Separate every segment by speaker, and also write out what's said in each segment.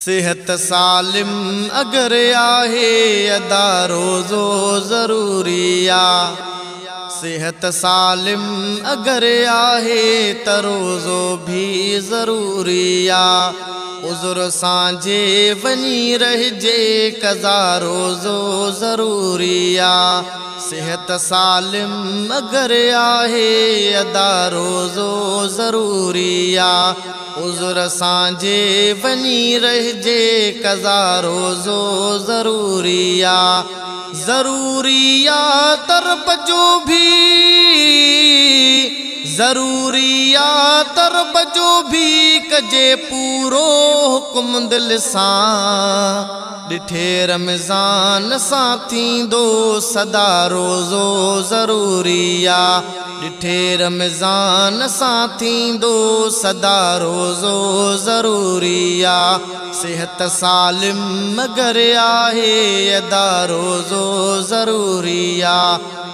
Speaker 1: सेहत सालिम अगर आहे अदा रोज़ो ज़रूरी आ। सेहत सालिम अगर आहे त रोज़ो भी ज़रूरी आ। उज़ुर सांझे वनी रहजे कज़ा रोज़ो ज़रूरी आ। सेहत सालिम अगर आहे अदा रोज़ो ज़रूरी आ। उज़ुर सांझे वनी रहजे कज़ा रोज़ो ज़रूरी आ। ज़रूरी आ तरब जो भी ज़रूरी आ तरब जो भी कजे पूरो हुक्म दिल सां। डिठे रमज़ान सां थींदो सदा रोज़ो ज़रूरी आ। डिठे रमज़ान सां थींदो सदा रोज़ो ज़रूरी आ। सेहत सालिम अगर आहे अदा रोज़ो ज़रूरी आ।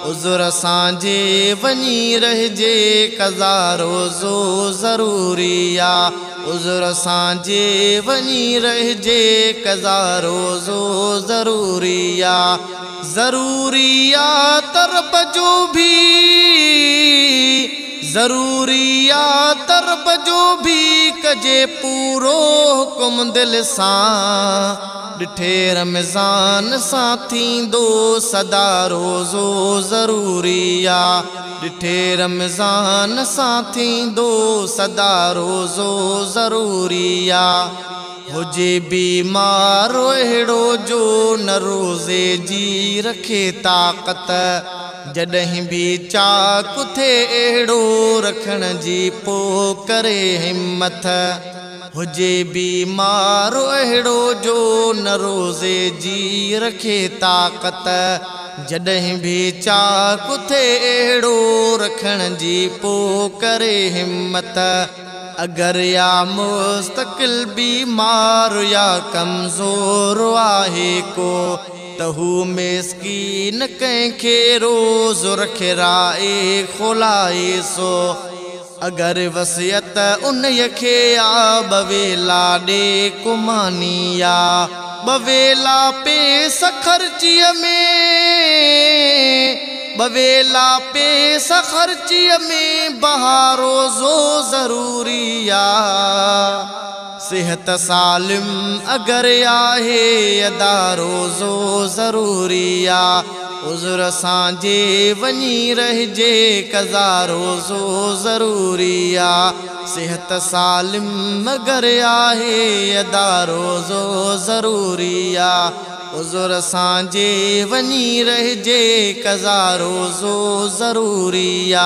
Speaker 1: उज़ुर सांझे वनी रहजे कज़ा रोज़ो ज़रूरी आ। उज़ुर सांझे वनी रहजे कज़ा रोज़ो ज़रूरी आ। ज़रूरी आ तरब जो भी ज़रूरी आ तरब जो भी कजे पूरो हुक्म दिल सां। डिठे रमज़ान सां थींदो सदा रोज़ो ज़रूरी आ। डिठे रमज़ान सां थींदो सदा रोज़ो ज़रूरी आ। हुजे बीमार अहिड़ो जो न रोज़े जी रखे ताक़त। जॾहिं बि चाक थे अहिड़ो रखण जी पो करे हिम्मत। हुजे बीमार अहिड़ो जो न रोज़े जी रखे ताक़त। जॾहिं बि चाक थे अहिड़ो रखण जी पो करे हिम्मत। अगर या मुस्तकिल बीमार या कमज़ोर आहे को तहू मिस्कीन कंहिंखे रोज़ रखे राए खोलाए सो। अगर वसियत उन खे आ बवेला ॾे कुमानी आ। बवेला पेस ख़र्चीअ में बवेला पेस ख़र्चीअ में बहारोज़ो ज़रूरी आ। सेहत सालिम अगर आहे अदा रोज़ो ज़रूरी आ। उज़ुर सांझे वनी रहजे कज़ा रोज़ो ज़रूरी आ। सेहत सालिम अगर आहे अदा रोज़ो ज़रूरी आ। उज़ुर सांझे वनी रहजे कज़ा रोज़ो ज़रूरी आ।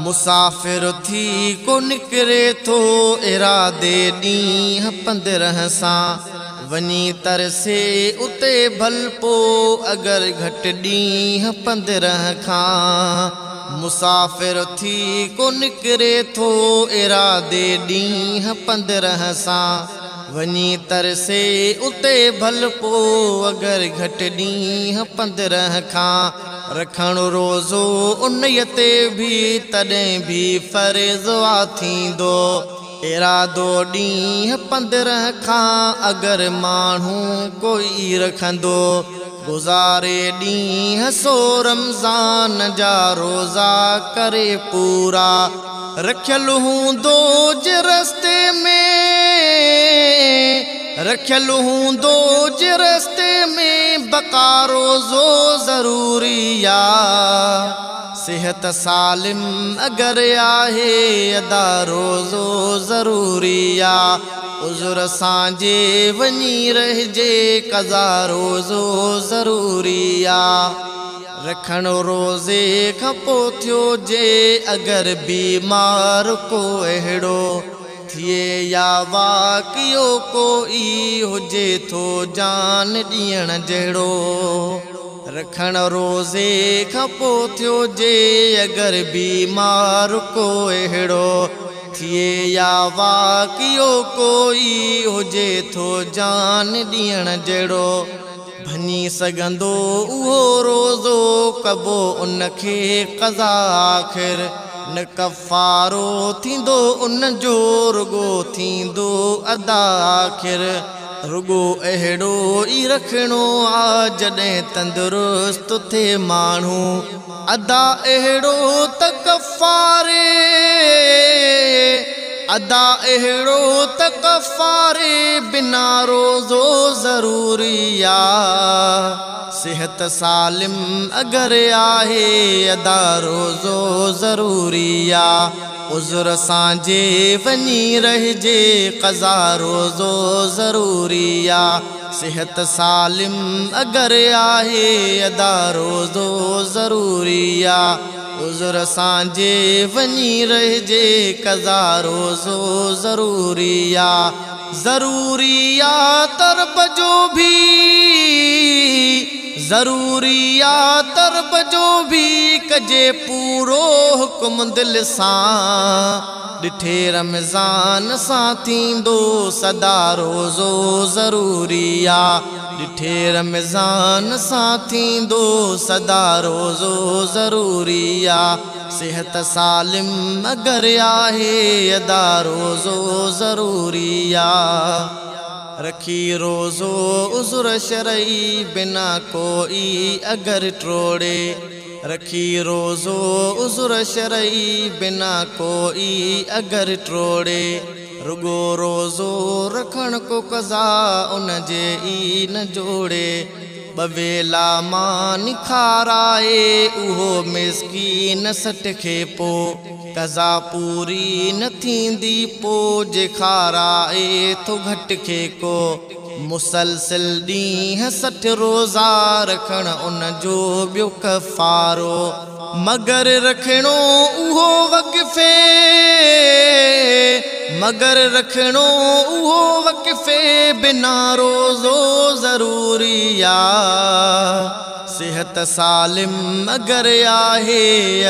Speaker 1: मुसाफ़िर थी को निकिरे थो इरादे ॾींहं 15 सां। वनी तरसे उते भलपो अगर घटि ॾींहं 15 खां। मुसाफ़िर थी को निकिरे थो इरादे ॾींहं 15 सां। वनी तरसे उते भलपो अगर घटि ॾींहं 15 खां। रखण रोज़ो उन्हीअ ते भी तॾहिं भी फ़र्ज़ आ थींदो। इरादो ॾींहं 15 खां अगर माण्हू कोई रखंदो। गुज़ारे ॾींहं सो रमज़ान जा रोज़ा करे पूरा। रखियल हूंदो जे रस्ते में रखियल हूंदो जे रस्ते में बका रोज़ो ज़रूरी आ। सेहत सालिम अगर आहे अदा रोज़ो ज़रूरी आ। उज़ुर सांझे वनी रहजे कज़ा रोज़ो ज़रूरी आ। रखण रोज़े खां पोइ थियो जे अगर बीमार को अहिड़ो थिए या वाक़ियो कोई हुजे थो जान ॾियण जहिड़ो। रखण रोज़े खां पोइ थियो जे अगर बीमार को अहिड़ो थिए या वाक़ियो कोई हुजे थो जान ॾियण जहिड़ो। भञी सघंदो उहो रोज़ो कबो उनखे क़ज़ा आख़िर न कफ़ारो थींदो उन जो रुगो थींदो अदा आख़िर रुगो अहिड़ो ई रखणो आ जॾहिं तंदुरुस्त थे माण्हू अदा अहिड़ो त कफ़ारे अदा अहिड़ो त कफ़ारे बिना रोज़ो ज़रूरी आ सेहत सालिम अगर आहे अदा रोज़ो ज़रूरी आ उज़ुर सांजे वञी रहिजे क़ज़ा रोज़ो ज़रूरी आ सेहत सालिम अगर आहे अदा रोज़ो ज़रूरी आ उज़ुर सांजे वञी रहिजे क़ज़ा रोज़ो ज़रूरी आ ज़रूरी आ तरब जो भी ज़रूरी आ तरब जो भी कजे पूरो हुक्म दिल सां ॾिठे रमज़ान सां थींदो सदा रोज़ो ज़रूरी आ ॾिठे रमज़ान सां थींदो सदा रोज़ो ज़रूरी आ सेहत सालिम अगर आहे अदा रोज़ो ज़रूरी आ रखी रोज़ो उज़ुर शरई बिना कोई अगर ट्रोड़े रखी रोज़ो उज़ुर शरई बिना कोई अगर ट्रोड़े रुगो रोज़ो रखण को क़ज़ा उन जे ई न जोड़े बवेला मां निखाराए उहो मिस्कीन सठ खे पो क़ज़ा पूरी न थींदी पो जे खाराए थो घट खे को मुसलसिल ॾींहं 60 रोज़ा रखण उन जो ॿियो कफ़ारो मगर रखणो उहो वक़फ़े मगर रखणो उहो वक़फ़े बिना रोज़ो ज़रूरी आ सेहत सालिम अगर आहे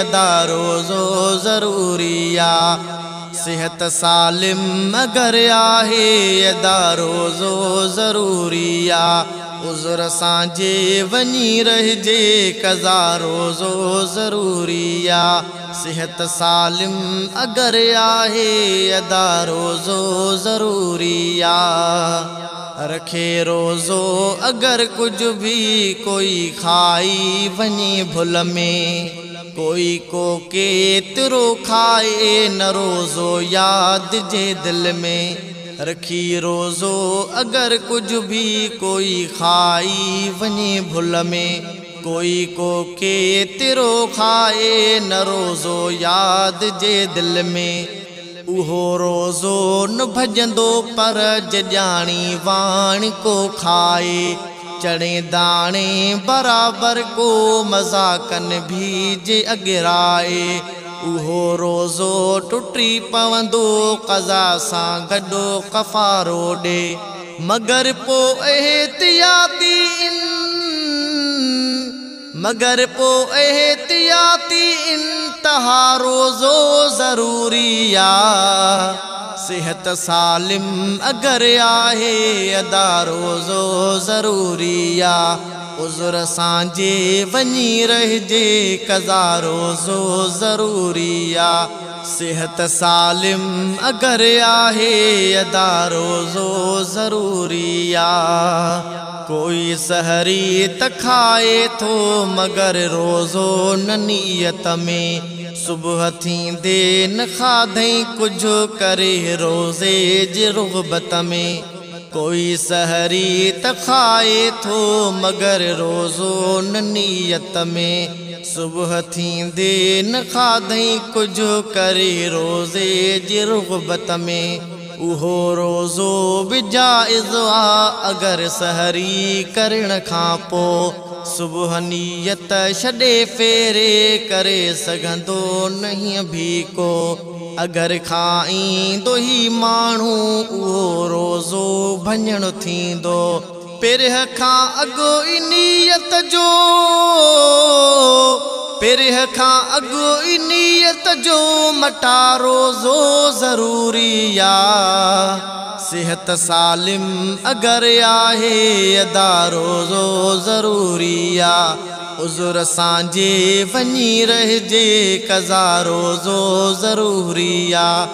Speaker 1: अदा रोज़ो ज़रूरी आ सेहत सालिम अगर आहे अदा रोज़ो ज़रूरी आ उज़ुर सांजे वञी रहिजे क़ज़ा रोज़ो ज़रूरी आ सेहत सालिम अगर आहे अदा रोज़ो ज़रूरी आ रखे रोज़ो अगर कुछ भी कोई खाई वञे भुल में कोई को केतिरो खाए न रोज़ो याद जे दिल में रखी रोज़ो अगर कुछ भी कोई खाई वञे भुल में कोई को केतिरो खाए न रोज़ो याद जे दिल में उहो रोज़ो न भजंदो पर ॼाणी वाण को खाए चणे दाणे बराबर को मज़ाकन भी जे अॻिराए उहो रोज़ो टुटी पवंदो क़ज़ा सां गॾो कफ़ारो ॾे मगर पो एहतियाती मगर पो एहतियाती इंतहा रोज़ो ज़रूरी आ सेहत सालिम अगर आहे अदा रोज़ो ज़रूरी आ उज़ुर सांजे वञी रहिजे क़ज़ा रोज़ो ज़रूरी आ सेहत सालिम अगर आहे अदा रोज़ो ज़रूरी आ कोई सहरी त खाए थो मगर रोज़ो न नियत में सुबह थींदे न खाधई कुछ करे रोज़े जे रुग़बत में कोई सहरी त खाए थो मगर रोज़ो न नियत में सुबह थींदे न खाधई कुछ करे रोज़े जे रुग़बत में उहो रोज़ो बि जाइज़ आ अगर सहरी करण खां पोइ सुबह नियत छॾे फेरे करे सघंदो नहीं भी को अगर खाईंदो ही माण्हू उहो रोज़ो भञण थींदो पिरह खां अॻु ई नियत जो पिरह खां अॻु ई नियत जो मटा रोज़ो ज़रूरी आ सेहत सालिम अगर आहे अदा रोज़ो ज़रूरी आ उज़ुर सांजे वनी रहजे कज़ा रोज़ो ज़रूरी आ।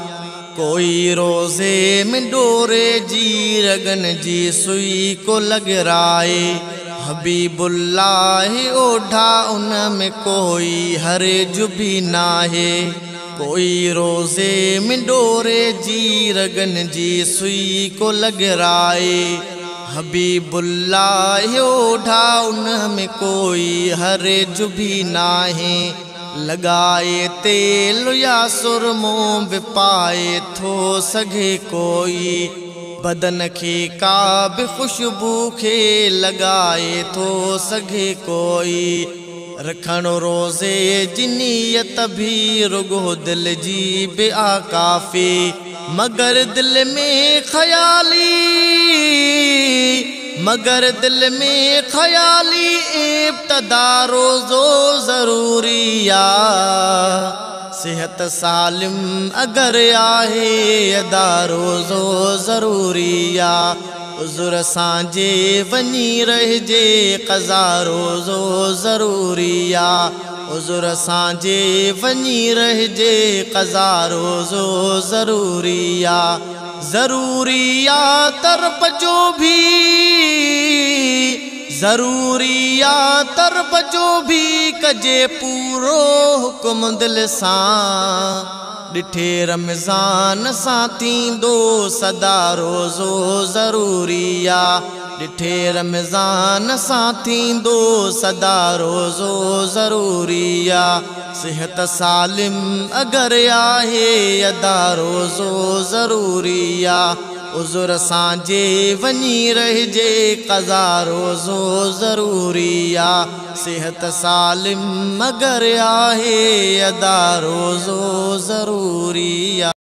Speaker 1: कोई रोज़े में डोरे जी रगन जी सुई को लगराए। हबीबुल्लाह ओढ़ा उन में कोई हर्ज भी नाहे। कोई रोज़े में डोरे जी रगन जी सुई को लगराए। हबीबुल्लाह ओढ़ा उन में कोई हर्ज भी नाहे। लगाए तेल या सुरमो भी पाए थो सघे कोई। बदन के का भी खुशबू के लगाए थो सघे कोई। रखण रोज़े जी नियत भी रुगो दिल जी बे आकाफ़ी। मगर दिल में ख़याली इब्तदा रोज़ो ज़रूरी आ। सेहत सालिम अगर आहे अदा रोज़ो ज़रूरी आ। उज़ुर सांजे वनी रहजे क़ज़ा रोज़ो ज़रूरी आ। उज़ुर सांजे वनी रहजे क़ज़ा रोज़ो ज़रूरी आ। ज़रूरी आ तरब जो भी कजे पूरो हुक्म दिल सां। डिठे रमज़ान सां थींदो सदा रोज़ो ज़रूरी आ। डिठे रमज़ान सां थींदो सदा रोज़ो ज़रूरी आ। सेहत सालिम अगर आहे अदा रोज़ो ज़रूरी आ। उज़ुर सांजे वनी रहजे क़ज़ा रोज़ो ज़रूरी आ। सेहत सालिम अगर आहे अदा रोज़ो ज़रूरी आ।